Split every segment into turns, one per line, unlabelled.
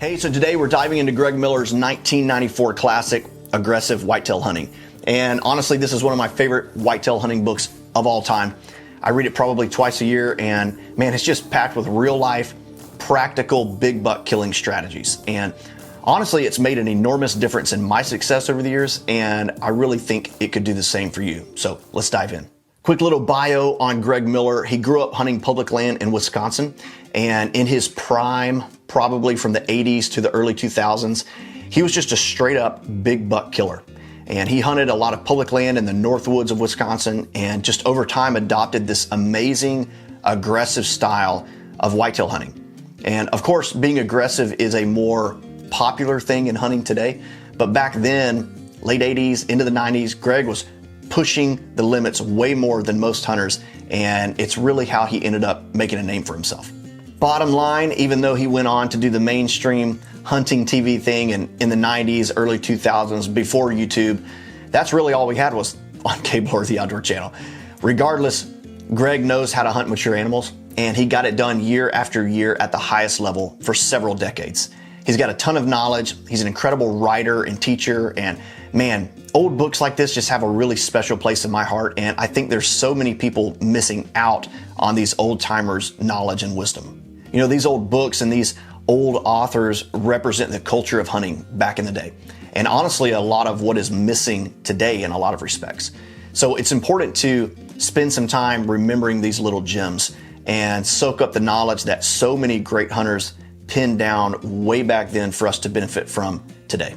Hey, so today we're diving into Greg Miller's 1994 classic, Aggressive Whitetail Hunting. And honestly, this is one of my favorite whitetail hunting books of all time. I read it probably twice a year, and man, it's just packed with real life, practical big buck killing strategies. And honestly, it's made an enormous difference in my success over the years, and I really think it could do the same for you. So let's dive in. Quick little bio on Greg Miller. He grew up hunting public land in Wisconsin, and in his prime, probably from the 80s to the early 2000s, he was just a straight up big buck killer. And he hunted a lot of public land in the north woods of Wisconsin, and just over time adopted this amazing, aggressive style of whitetail hunting. And of course, being aggressive is a more popular thing in hunting today, but back then, late 80s into the 90s, Greg was pushing the limits way more than most hunters, and it's really how he ended up making a name for himself. Bottom line, even though he went on to do the mainstream hunting TV thing in the 90s, early 2000s, before YouTube, that's really all we had was on cable or the Outdoor Channel. Regardless, Greg knows how to hunt mature animals, and he got it done year after year at the highest level for several decades. He's got a ton of knowledge. He's an incredible writer and teacher, and man, old books like this just have a really special place in my heart, and I think there's so many people missing out on these old timers' knowledge and wisdom. You know, these old books and these old authors represent the culture of hunting back in the day, and honestly, a lot of what is missing today in a lot of respects. So it's important to spend some time remembering these little gems and soak up the knowledge that so many great hunters pinned down way back then for us to benefit from today.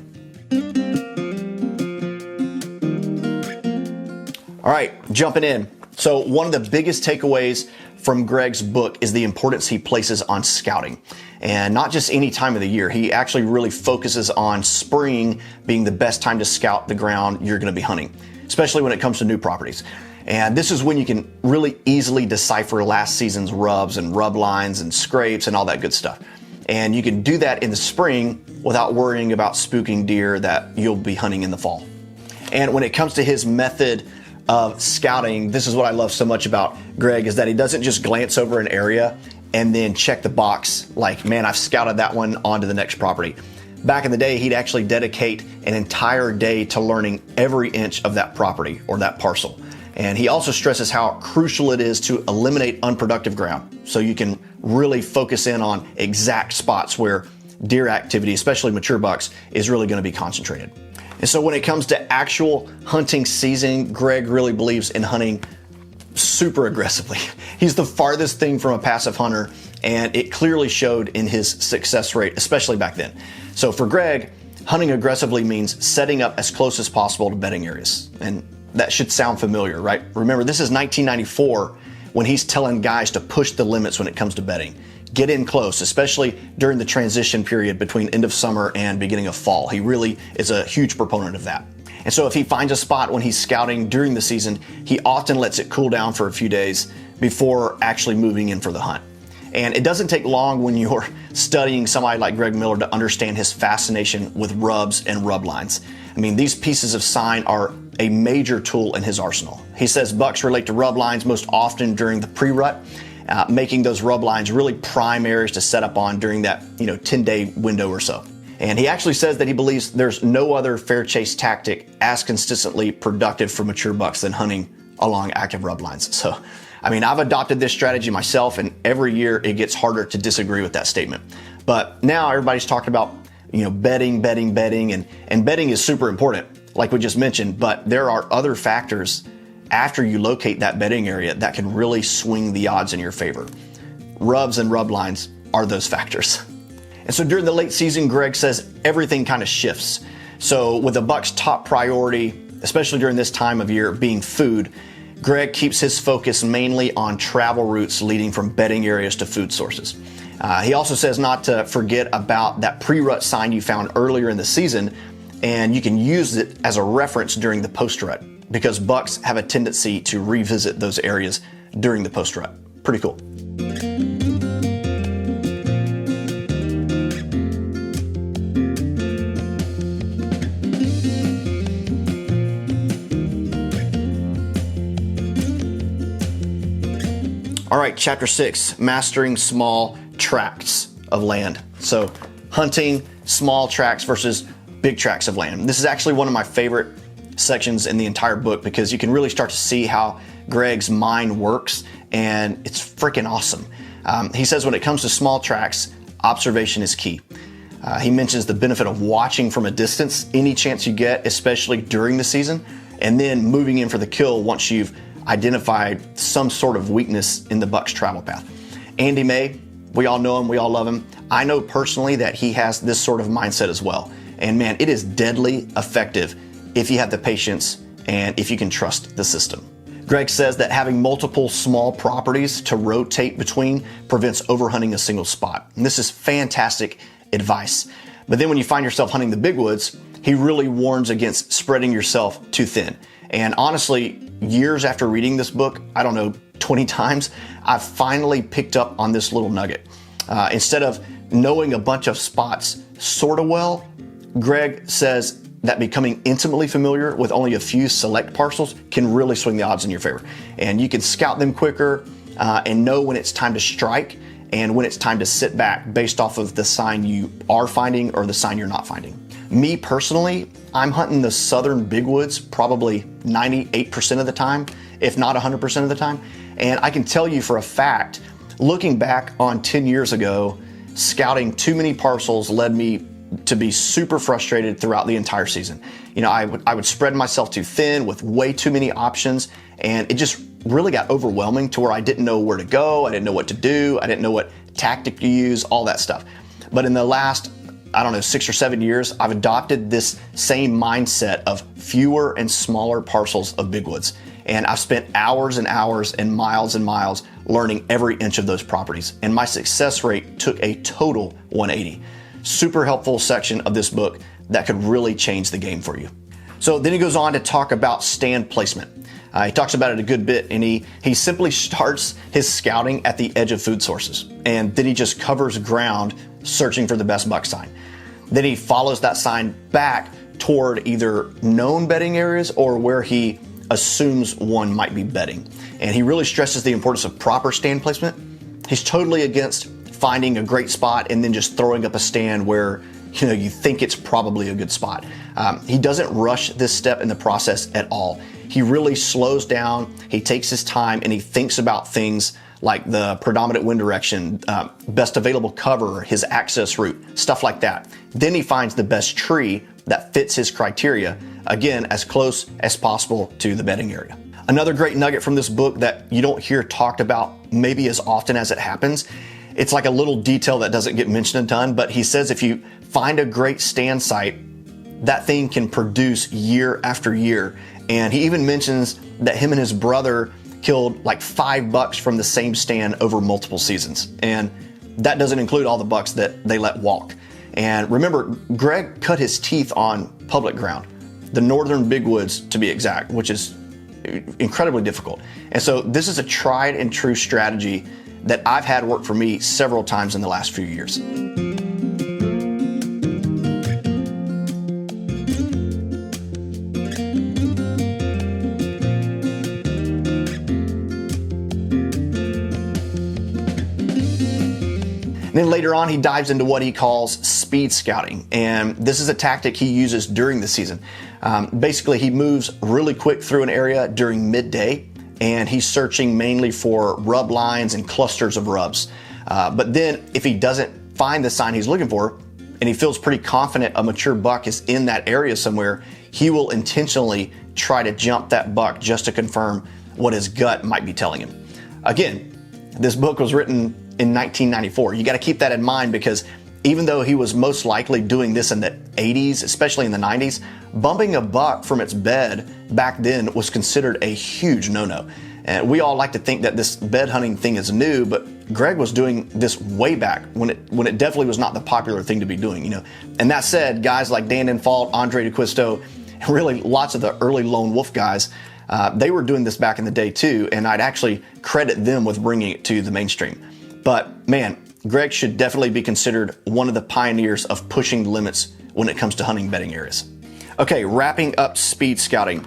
All right, jumping in. So one of the biggest takeaways from Greg's book is the importance he places on scouting. And not just any time of the year. He actually really focuses on spring being the best time to scout the ground you're gonna be hunting, especially when it comes to new properties. And this is when you can really easily decipher last season's rubs and rub lines and scrapes and all that good stuff. And you can do that in the spring without worrying about spooking deer that you'll be hunting in the fall. And when it comes to his method of scouting, this is what I love so much about Greg, is that he doesn't just glance over an area and then check the box like, man, I've scouted that one, on to the next property. Back in the day, he'd actually dedicate an entire day to learning every inch of that property or that parcel. And he also stresses how crucial it is to eliminate unproductive ground, so you can really focus in on exact spots where deer activity, especially mature bucks, is really going to be concentrated. And so when it comes to actual hunting season, Greg really believes in hunting super aggressively. He's the farthest thing from a passive hunter, and it clearly showed in his success rate, especially back then. So for Greg, hunting aggressively means setting up as close as possible to bedding areas. And that should sound familiar, right? Remember, this is 1994 when he's telling guys to push the limits when it comes to bedding. Get in close, especially during the transition period between end of summer and beginning of fall. He really is a huge proponent of that. And so if he finds a spot when he's scouting during the season, he often lets it cool down for a few days before actually moving in for the hunt. And it doesn't take long when you're studying somebody like Greg Miller to understand his fascination with rubs and rub lines. I mean, these pieces of sign are a major tool in his arsenal. He says bucks relate to rub lines most often during the pre-rut, making those rub lines really prime areas to set up on during that 10-day window or so. And he actually says that he believes there's no other fair chase tactic as consistently productive for mature bucks than hunting along active rub lines. So, I mean, I've adopted this strategy myself, and every year it gets harder to disagree with that statement. But now everybody's talking about, bedding, and bedding is super important, like we just mentioned, but there are other factors after you locate that bedding area that can really swing the odds in your favor. Rubs and rub lines are those factors. And so during the late season, Greg says everything kind of shifts. So with a buck's top priority, especially during this time of year, being food, Greg keeps his focus mainly on travel routes leading from bedding areas to food sources. He also says not to forget about that pre-rut sign you found earlier in the season, and you can use it as a reference during the post-rut, because bucks have a tendency to revisit those areas during the post-rut. Pretty cool. All right, chapter 6, mastering small tracts of land. So hunting small tracts versus big tracts of land. This is actually one of my favorite sections in the entire book because you can really start to see how Greg's mind works, and it's freaking awesome. He says when it comes to small tracts, observation is key. He mentions the benefit of watching from a distance any chance you get, especially during the season, and then moving in for the kill once you've identified some sort of weakness in the buck's travel path. Andy May, we all know him, we all love him. I know personally that he has this sort of mindset as well. And man, it is deadly effective if you have the patience and if you can trust the system. Greg says that having multiple small properties to rotate between prevents overhunting a single spot. And this is fantastic advice. But then when you find yourself hunting the big woods, he really warns against spreading yourself too thin. And honestly, years after reading this book, I don't know, 20 times, I've finally picked up on this little nugget. Instead of knowing a bunch of spots sort of well, Greg says that becoming intimately familiar with only a few select parcels can really swing the odds in your favor. And you can scout them quicker and know when it's time to strike and when it's time to sit back based off of the sign you are finding or the sign you're not finding. Me personally, I'm hunting the southern big woods probably 98% of the time, if not 100% of the time. And I can tell you for a fact, looking back on 10 years ago, scouting too many parcels led me to be super frustrated throughout the entire season. You know, I would spread myself too thin with way too many options, and it just really got overwhelming to where I didn't know where to go, I didn't know what to do, I didn't know what tactic to use, all that stuff. But in the last, 6 or 7 years, I've adopted this same mindset of fewer and smaller parcels of big woods. And I've spent hours and hours and miles learning every inch of those properties. And my success rate took a total 180. Super helpful section of this book that could really change the game for you. So then he goes on to talk about stand placement. He talks about it a good bit, and he simply starts his scouting at the edge of food sources, and then he just covers ground searching for the best buck sign. Then he follows that sign back toward either known bedding areas or where he assumes one might be bedding. And he really stresses the importance of proper stand placement. He's totally against finding a great spot and then just throwing up a stand where you think it's probably a good spot. He doesn't rush this step in the process at all. He really slows down, he takes his time, and he thinks about things like the predominant wind direction, best available cover, his access route, stuff like that. Then he finds the best tree that fits his criteria, again, as close as possible to the bedding area. Another great nugget from this book that you don't hear talked about maybe as often as it happens, it's like a little detail that doesn't get mentioned a ton, but he says if you find a great stand site, that thing can produce year after year. And he even mentions that him and his brother killed like 5 bucks from the same stand over multiple seasons. And that doesn't include all the bucks that they let walk. And remember, Greg cut his teeth on public ground, the northern big woods to be exact, which is incredibly difficult. And so this is a tried and true strategy that I've had work for me several times in the last few years. And then later on, he dives into what he calls speed scouting. And this is a tactic he uses during the season. Basically, he moves really quick through an area during midday, and he's searching mainly for rub lines and clusters of rubs. But then if he doesn't find the sign he's looking for, and he feels pretty confident a mature buck is in that area somewhere, he will intentionally try to jump that buck just to confirm what his gut might be telling him. Again, this book was written in 1994. You got to keep that in mind because even though he was most likely doing this in the 80s, especially in the 90s, bumping a buck from its bed back then was considered a huge no-no. And we all like to think that this bed hunting thing is new, but Greg was doing this way back when it definitely was not the popular thing to be doing, And that said, guys like Dan Infalt, Andre DeQuisto, and really lots of the early lone wolf guys, they were doing this back in the day too, and I'd actually credit them with bringing it to the mainstream. But man, Greg should definitely be considered one of the pioneers of pushing the limits when it comes to hunting bedding areas. Okay, wrapping up speed scouting.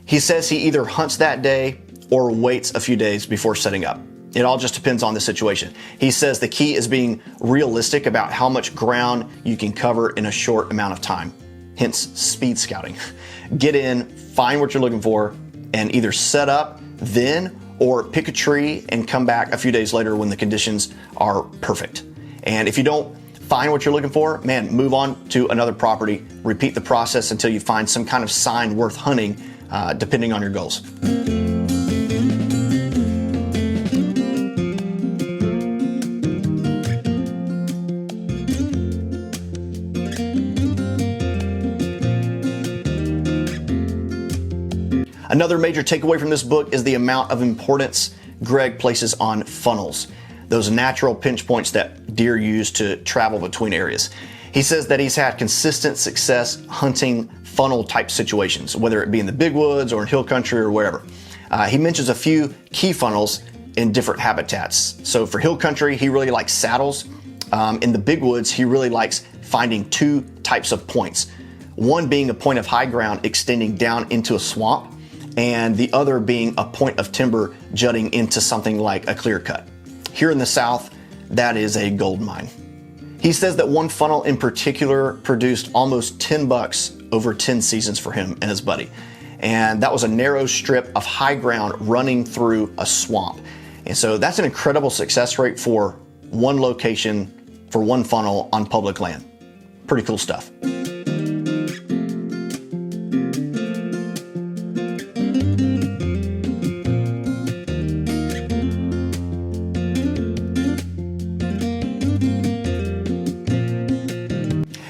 He says he either hunts that day or waits a few days before setting up. It all just depends on the situation. He says the key is being realistic about how much ground you can cover in a short amount of time, hence speed scouting. Get in, find what you're looking for, and either set up then or pick a tree and come back a few days later when the conditions are perfect. And if you don't find what you're looking for, man, move on to another property. Repeat the process until you find some kind of sign worth hunting, depending on your goals. Another major takeaway from this book is the amount of importance Greg places on funnels, those natural pinch points that deer use to travel between areas. He says that he's had consistent success hunting funnel type situations, whether it be in the big woods or in hill country or wherever. He mentions a few key funnels in different habitats. So for hill country, he really likes saddles. In the big woods, he really likes finding two types of points. One being a point of high ground extending down into a swamp, and the other being a point of timber jutting into something like a clear cut. Here in the South, that is a gold mine. He says that one funnel in particular produced almost 10 bucks over 10 seasons for him and his buddy. And that was a narrow strip of high ground running through a swamp. And so that's an incredible success rate for one location, for one funnel on public land. Pretty cool stuff.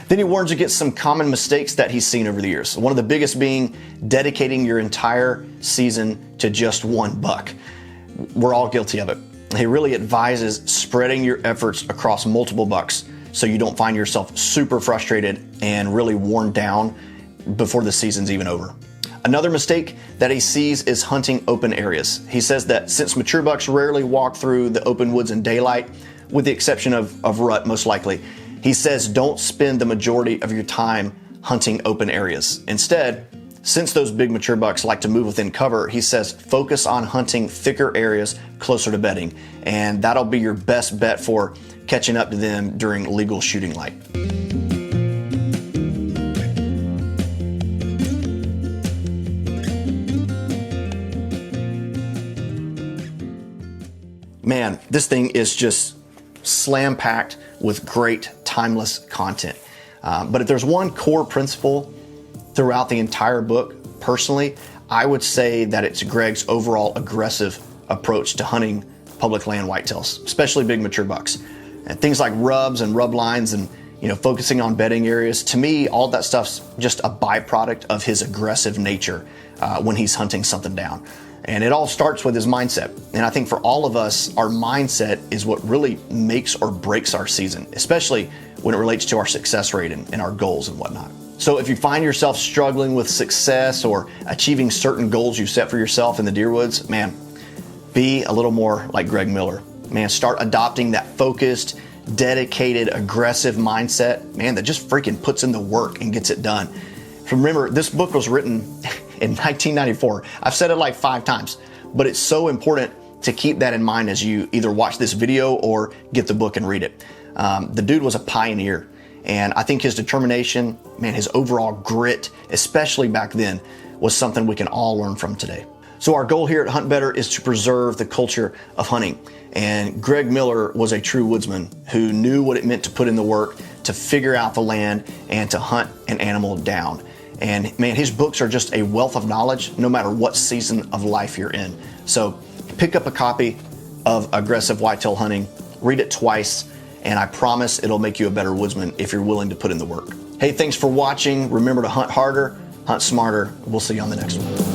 Then he warns against some common mistakes that he's seen over the years. One of the biggest being dedicating your entire season to just one buck. We're all guilty of it. He really advises spreading your efforts across multiple bucks so you don't find yourself super frustrated and really worn down before the season's even over. Another mistake that he sees is hunting open areas. He says that since mature bucks rarely walk through the open woods in daylight, with the exception of rut most likely, he says don't spend the majority of your time hunting open areas. Instead, since those big mature bucks like to move within cover, he says focus on hunting thicker areas closer to bedding, and that'll be your best bet for catching up to them during legal shooting light. Man, this thing is just slam-packed with great, timeless content. But if there's one core principle throughout the entire book, personally, I would say that it's Greg's overall aggressive approach to hunting public land whitetails, especially big mature bucks. And things like rubs and rub lines and focusing on bedding areas, to me, all that stuff's just a byproduct of his aggressive nature when he's hunting something down. And it all starts with his mindset. And I think for all of us, our mindset is what really makes or breaks our season, especially when it relates to our success rate and our goals and whatnot. So if you find yourself struggling with success or achieving certain goals you set for yourself in the deer woods, man, be a little more like Greg Miller. Man, start adopting that focused, dedicated, aggressive mindset, man, that just freaking puts in the work and gets it done. Remember, this book was written in 1994. I've said it like 5 times, but it's so important to keep that in mind as you either watch this video or get the book and read it. The dude was a pioneer, and I think his determination, man, his overall grit, especially back then, was something we can all learn from today. So our goal here at HuntBetter is to preserve the culture of hunting. And Greg Miller was a true woodsman who knew what it meant to put in the work, to figure out the land, and to hunt an animal down. And man, his books are just a wealth of knowledge no matter what season of life you're in. So pick up a copy of Aggressive Whitetail Hunting, read it twice, and I promise it'll make you a better woodsman if you're willing to put in the work. Hey, thanks for watching. Remember to hunt harder, hunt smarter. We'll see you on the next one.